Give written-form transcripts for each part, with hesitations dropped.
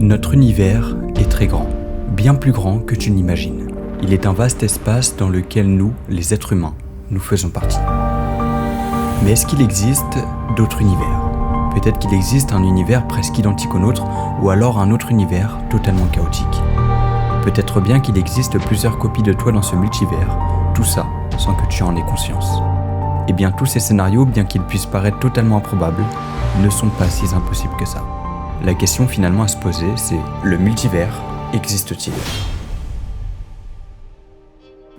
Notre univers est très grand, bien plus grand que tu n'imagines. Il est un vaste espace dans lequel nous, les êtres humains, nous faisons partie. Mais est-ce qu'il existe d'autres univers ? Peut-être qu'il existe un univers presque identique au nôtre, ou alors un autre univers totalement chaotique. Peut-être bien qu'il existe plusieurs copies de toi dans ce multivers, tout ça sans que tu en aies conscience. Et bien tous ces scénarios, bien qu'ils puissent paraître totalement improbables, ne sont pas si impossibles que ça. La question finalement à se poser, c'est le multivers existe-t-il ?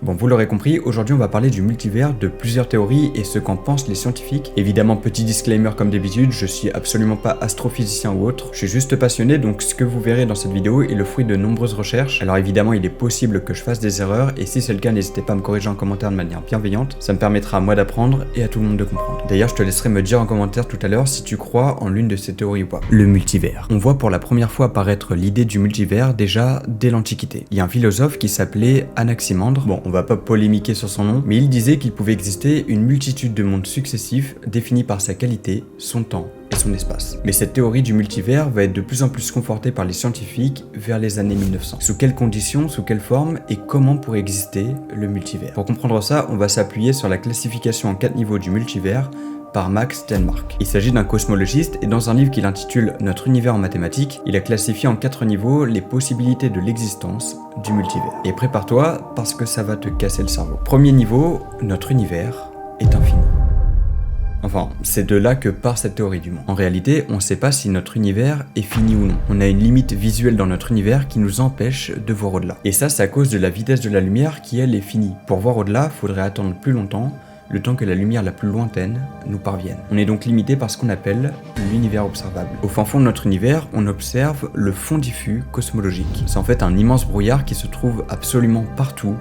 Bon, vous l'aurez compris, aujourd'hui on va parler du multivers, de plusieurs théories et ce qu'en pensent les scientifiques. Évidemment, petit disclaimer comme d'habitude, je suis absolument pas astrophysicien ou autre, je suis juste passionné, donc ce que vous verrez dans cette vidéo est le fruit de nombreuses recherches. Alors évidemment, il est possible que je fasse des erreurs et si c'est le cas, n'hésitez pas à me corriger en commentaire de manière bienveillante, ça me permettra à moi d'apprendre et à tout le monde de comprendre. D'ailleurs, je te laisserai me dire en commentaire tout à l'heure si tu crois en l'une de ces théories ou pas. Le multivers. On voit pour la première fois apparaître l'idée du multivers déjà dès l'Antiquité. Il y a un philosophe qui s'appelait Anaximandre. Bon, on va pas polémiquer sur son nom, mais il disait qu'il pouvait exister une multitude de mondes successifs définis par sa qualité, son temps et son espace. Mais cette théorie du multivers va être de plus en plus confortée par les scientifiques vers les années 1900. Sous quelles conditions, sous quelle forme et comment pourrait exister le multivers ? Pour comprendre ça, on va s'appuyer sur la classification en 4 niveaux du multivers par Max Tegmark. Il s'agit d'un cosmologiste et dans un livre qu'il intitule Notre univers en mathématiques, il a classifié en 4 niveaux les possibilités de l'existence du multivers. Et prépare-toi parce que ça va te casser le cerveau. Premier niveau, notre univers est infini. Enfin, c'est de là que part cette théorie du monde. En réalité, on ne sait pas si notre univers est fini ou non. On a une limite visuelle dans notre univers qui nous empêche de voir au-delà. Et ça, c'est à cause de la vitesse de la lumière qui, elle, est finie. Pour voir au-delà, il faudrait attendre plus longtemps, le temps que la lumière la plus lointaine nous parvienne. On est donc limité par ce qu'on appelle l'univers observable. Au fin fond de notre univers, on observe le fond diffus cosmologique. C'est en fait un immense brouillard qui se trouve absolument partout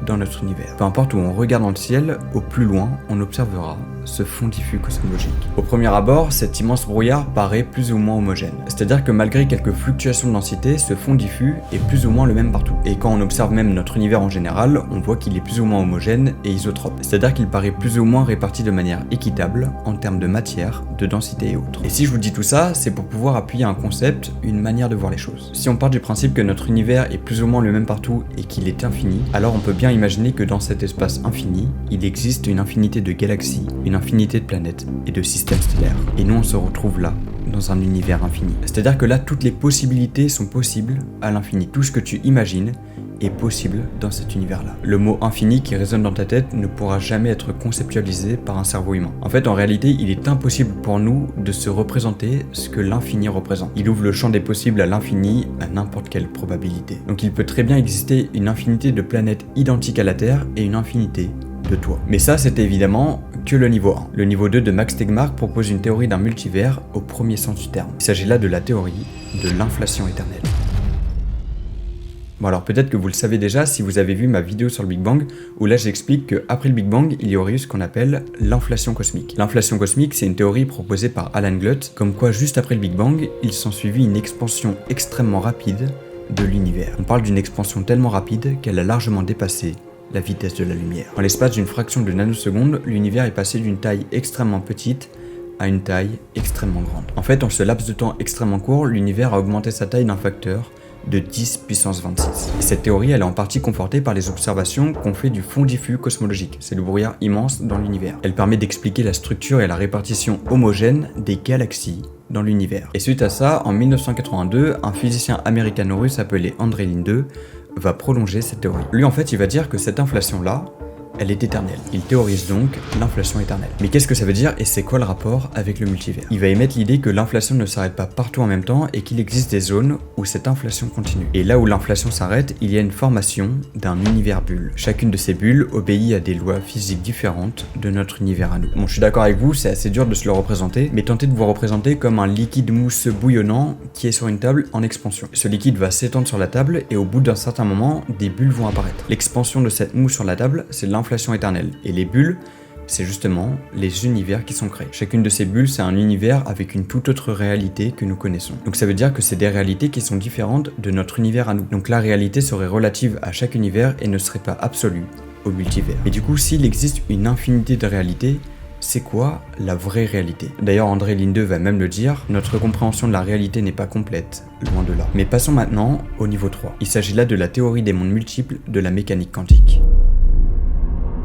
dans notre univers. Peu importe où on regarde dans le ciel, au plus loin, on observera ce fond diffus cosmologique. Au premier abord, cet immense brouillard paraît plus ou moins homogène. C'est-à-dire que malgré quelques fluctuations de densité, ce fond diffus est plus ou moins le même partout. Et quand on observe même notre univers en général, on voit qu'il est plus ou moins homogène et isotrope. C'est-à-dire qu'il paraît plus ou moins réparti de manière équitable en termes de matière, de densité et autres. Et si je vous dis tout ça, c'est pour pouvoir appuyer un concept, une manière de voir les choses. Si on part du principe que notre univers est plus ou moins le même partout et qu'il est infini, alors on peut bien imaginer que dans cet espace infini, il existe une infinité de galaxies, une infinité de planètes et de systèmes stellaires. Et nous on se retrouve là, dans un univers infini. C'est-à-dire que là, toutes les possibilités sont possibles à l'infini. Tout ce que tu imagines est possible dans cet univers-là. Le mot infini qui résonne dans ta tête ne pourra jamais être conceptualisé par un cerveau humain. En fait, en réalité, il est impossible pour nous de se représenter ce que l'infini représente. Il ouvre le champ des possibles à l'infini, à n'importe quelle probabilité. Donc il peut très bien exister une infinité de planètes identiques à la Terre et une infinité de toi. Mais ça, c'était évidemment que le niveau 1. Le niveau 2 de Max Tegmark propose une théorie d'un multivers au premier sens du terme. Il s'agit là de la théorie de l'inflation éternelle. Bon alors peut-être que vous le savez déjà si vous avez vu ma vidéo sur le Big Bang où là j'explique qu'après le Big Bang il y aurait eu ce qu'on appelle l'inflation cosmique. L'inflation cosmique c'est une théorie proposée par Alan Glutt comme quoi juste après le Big Bang il s'ensuivit une expansion extrêmement rapide de l'univers. On parle d'une expansion tellement rapide qu'elle a largement dépassé la vitesse de la lumière. En l'espace d'une fraction de nanoseconde, l'univers est passé d'une taille extrêmement petite à une taille extrêmement grande. En fait, en ce laps de temps extrêmement court, l'univers a augmenté sa taille d'un facteur de 10 puissance 26. Et cette théorie, elle est en partie confortée par les observations qu'on fait du fond diffus cosmologique. C'est le brouillard immense dans l'univers. Elle permet d'expliquer la structure et la répartition homogène des galaxies dans l'univers. Et suite à ça, en 1982, un physicien américano-russe appelé Andrei Linde va prolonger cette théorie. Lui, en fait, il va dire que cette inflation-là, elle est éternelle. Il théorise donc l'inflation éternelle. Mais qu'est-ce que ça veut dire et c'est quoi le rapport avec le multivers ? Il va émettre l'idée que l'inflation ne s'arrête pas partout en même temps et qu'il existe des zones où cette inflation continue. Et là où l'inflation s'arrête, il y a une formation d'un univers bulle. Chacune de ces bulles obéit à des lois physiques différentes de notre univers à nous. Bon, je suis d'accord avec vous, c'est assez dur de se le représenter, mais tentez de vous représenter comme un liquide mousseux bouillonnant qui est sur une table en expansion. Ce liquide va s'étendre sur la table et au bout d'un certain moment, des bulles vont apparaître. L'expansion de cette mousse sur la table, c'est l'inflation éternelle. Et les bulles, c'est justement les univers qui sont créés. Chacune de ces bulles, c'est un univers avec une toute autre réalité que nous connaissons. Donc ça veut dire que c'est des réalités qui sont différentes de notre univers à nous. Donc la réalité serait relative à chaque univers et ne serait pas absolue au multivers. Et du coup, s'il existe une infinité de réalités, C'est quoi la vraie réalité? D'ailleurs, André Linde va même le dire, notre compréhension de la réalité n'est pas complète, loin de là. Mais passons maintenant au niveau 3. Il s'agit là de la théorie des mondes multiples de la mécanique quantique.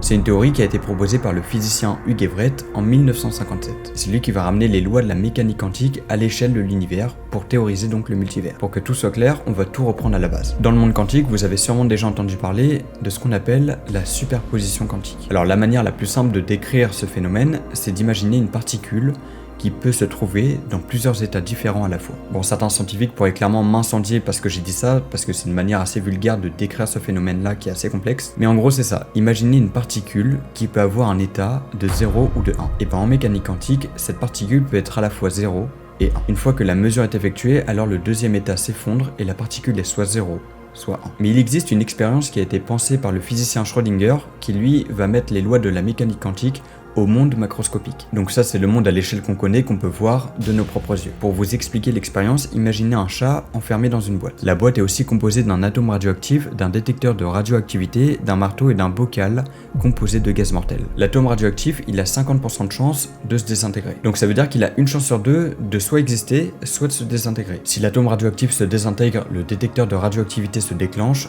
C'est une théorie qui a été proposée par le physicien Hugh Everett en 1957. C'est lui qui va ramener les lois de la mécanique quantique à l'échelle de l'univers pour théoriser donc le multivers. Pour que tout soit clair, on va tout reprendre à la base. Dans le monde quantique, vous avez sûrement déjà entendu parler de ce qu'on appelle la superposition quantique. Alors la manière la plus simple de décrire ce phénomène, c'est d'imaginer une particule qui peut se trouver dans plusieurs états différents à la fois. Bon, certains scientifiques pourraient clairement m'incendier parce que j'ai dit ça, parce que c'est une manière assez vulgaire de décrire ce phénomène-là qui est assez complexe, mais en gros c'est ça, imaginez une particule qui peut avoir un état de 0 ou de 1. Et bien en mécanique quantique, cette particule peut être à la fois 0 et 1. Une fois que la mesure est effectuée, alors le deuxième état s'effondre et la particule est soit 0, soit 1. Mais il existe une expérience qui a été pensée par le physicien Schrödinger, qui lui va mettre les lois de la mécanique quantique au monde macroscopique. Donc ça c'est le monde à l'échelle qu'on connaît, qu'on peut voir de nos propres yeux. Pour vous expliquer l'expérience, imaginez un chat enfermé dans une boîte. La boîte est aussi composée d'un atome radioactif, d'un détecteur de radioactivité, d'un marteau et d'un bocal composé de gaz mortel. L'atome radioactif, il a 50% de chance de se désintégrer. Donc ça veut dire qu'il a une chance sur deux de soit exister, soit de se désintégrer. Si l'atome radioactif se désintègre, le détecteur de radioactivité se déclenche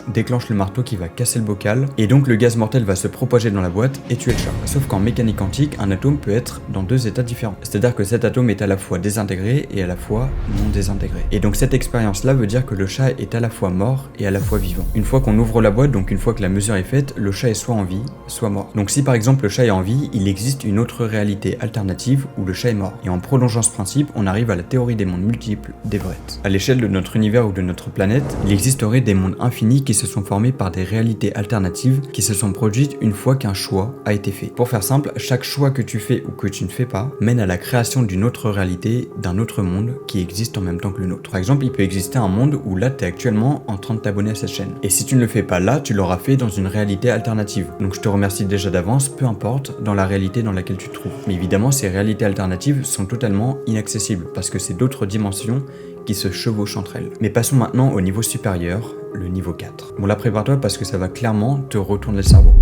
le marteau qui va casser le bocal, et donc le gaz mortel va se propager dans la boîte et tuer le chat. Sauf qu'en mécanique quantique, un atome peut être dans deux états différents. C'est-à-dire que cet atome est à la fois désintégré et à la fois non désintégré. Et donc cette expérience-là veut dire que le chat est à la fois mort et à la fois vivant. Une fois qu'on ouvre la boîte, donc une fois que la mesure est faite, le chat est soit en vie, soit mort. Donc si par exemple le chat est en vie, il existe une autre réalité alternative où le chat est mort. Et en prolongeant ce principe, on arrive à la théorie des mondes multiples d'Everett. À l'échelle de notre univers ou de notre planète, il existerait des mondes infinis qui se sont formés par des réalités alternatives qui se sont produites une fois qu'un choix a été fait. Pour faire simple, chaque choix que tu fais ou que tu ne fais pas mène à la création d'une autre réalité, d'un autre monde qui existe en même temps que le nôtre. Par exemple, il peut exister un monde où là tu es actuellement en train de t'abonner à cette chaîne. Et si tu ne le fais pas là, tu l'auras fait dans une réalité alternative. Donc je te remercie déjà d'avance, peu importe dans la réalité dans laquelle tu te trouves. Mais évidemment, ces réalités alternatives sont totalement inaccessibles parce que c'est d'autres dimensions qui se chevauchent entre elles. Mais passons maintenant au niveau supérieur, le niveau 4. Bon là prépare-toi parce que ça va clairement te retourner le cerveau.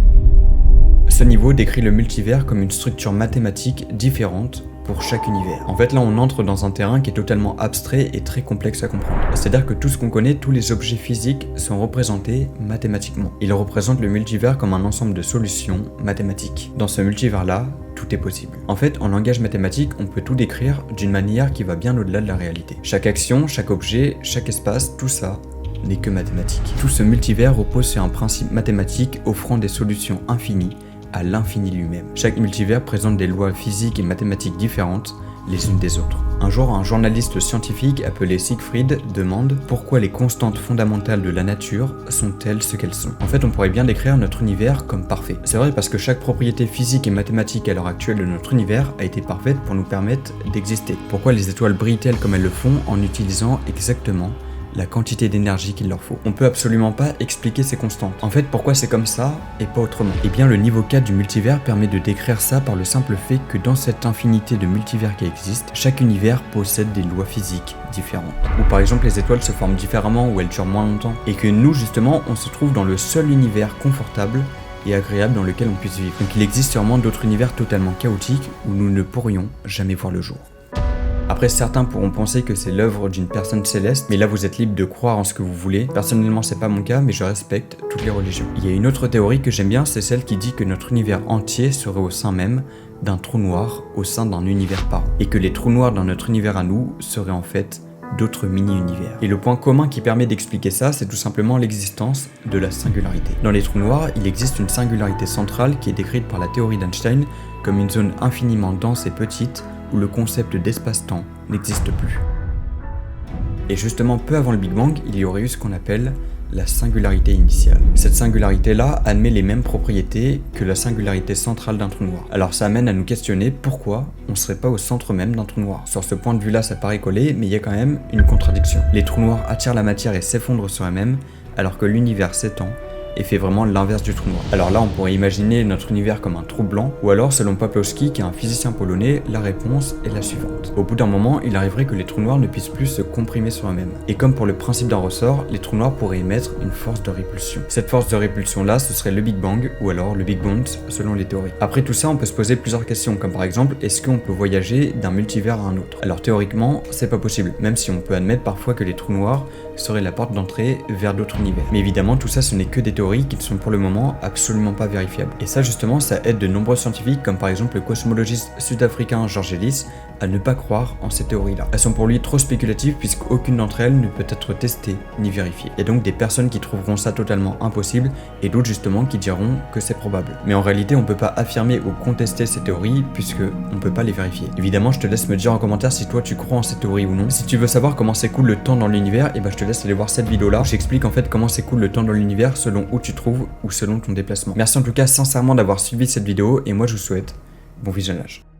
Ce niveau décrit le multivers comme une structure mathématique différente pour chaque univers. En fait là on entre dans un terrain qui est totalement abstrait et très complexe à comprendre. C'est-à-dire que tout ce qu'on connaît, tous les objets physiques sont représentés mathématiquement. Ils représentent le multivers comme un ensemble de solutions mathématiques. Dans ce multivers-là, tout est possible. En fait, en langage mathématique, on peut tout décrire d'une manière qui va bien au-delà de la réalité. Chaque action, chaque objet, chaque espace, tout ça n'est que mathématique. Tout ce multivers repose sur un principe mathématique offrant des solutions infinies à l'infini lui-même. Chaque multivers présente des lois physiques et mathématiques différentes les unes des autres. Un jour, un journaliste scientifique appelé Siegfried demande pourquoi les constantes fondamentales de la nature sont-elles ce qu'elles sont. En fait, on pourrait bien décrire notre univers comme parfait. C'est vrai parce que chaque propriété physique et mathématique à l'heure actuelle de notre univers a été parfaite pour nous permettre d'exister. Pourquoi les étoiles brillent-elles comme elles le font en utilisant exactement la quantité d'énergie qu'il leur faut. On peut absolument pas expliquer ces constantes. En fait, pourquoi c'est comme ça et pas autrement? Eh bien, le niveau 4 du multivers permet de décrire ça par le simple fait que dans cette infinité de multivers qui existe, chaque univers possède des lois physiques différentes. Ou par exemple, les étoiles se forment différemment ou elles durent moins longtemps. Et que nous, justement, on se trouve dans le seul univers confortable et agréable dans lequel on puisse vivre. Donc il existe sûrement d'autres univers totalement chaotiques où nous ne pourrions jamais voir le jour. Après, certains pourront penser que c'est l'œuvre d'une personne céleste, mais là vous êtes libre de croire en ce que vous voulez. Personnellement, c'est pas mon cas, mais je respecte toutes les religions. Il y a une autre théorie que j'aime bien, c'est celle qui dit que notre univers entier serait au sein même d'un trou noir au sein d'un univers parent. Et que les trous noirs dans notre univers à nous seraient en fait d'autres mini-univers. Et le point commun qui permet d'expliquer ça, c'est tout simplement l'existence de la singularité. Dans les trous noirs, il existe une singularité centrale qui est décrite par la théorie d'Einstein comme une zone infiniment dense et petite où le concept d'espace-temps n'existe plus. Et justement, peu avant le Big Bang, il y aurait eu ce qu'on appelle la singularité initiale. Cette singularité-là admet les mêmes propriétés que la singularité centrale d'un trou noir. Alors ça amène à nous questionner pourquoi on ne serait pas au centre même d'un trou noir. Sur ce point de vue-là, ça paraît collé, mais il y a quand même une contradiction. Les trous noirs attirent la matière et s'effondrent sur eux-mêmes, alors que l'univers s'étend et fait vraiment l'inverse du trou noir. Alors là, on pourrait imaginer notre univers comme un trou blanc, ou alors, selon Pawlowski, qui est un physicien polonais, la réponse est la suivante. Au bout d'un moment, il arriverait que les trous noirs ne puissent plus se comprimer sur eux-mêmes. Et comme pour le principe d'un ressort, les trous noirs pourraient émettre une force de répulsion. Cette force de répulsion-là, ce serait le Big Bang, ou alors le Big Bounce, selon les théories. Après tout ça, on peut se poser plusieurs questions, comme par exemple, est-ce qu'on peut voyager d'un multivers à un autre? Alors théoriquement, c'est pas possible, même si on peut admettre parfois que les trous noirs seraient la porte d'entrée vers d'autres univers. Mais évidemment, tout ça, ce n'est que des théories qui ne sont pour le moment absolument pas vérifiables. Et ça, justement, ça aide de nombreux scientifiques, comme par exemple le cosmologiste sud-africain George Ellis, à ne pas croire en ces théories-là. Elles sont pour lui trop spéculatives puisqu'aucune d'entre elles ne peut être testée ni vérifiée. Il y a donc des personnes qui trouveront ça totalement impossible et d'autres justement qui diront que c'est probable. Mais en réalité, on peut pas affirmer ou contester ces théories puisque on peut pas les vérifier. Évidemment, je te laisse me dire en commentaire si toi tu crois en ces théories ou non. Si tu veux savoir comment s'écoule le temps dans l'univers, et je te laisse aller voir cette vidéo-là où j'explique en fait comment s'écoule le temps dans l'univers selon où tu te trouves ou selon ton déplacement. Merci en tout cas sincèrement d'avoir suivi cette vidéo et moi je vous souhaite bon visionnage.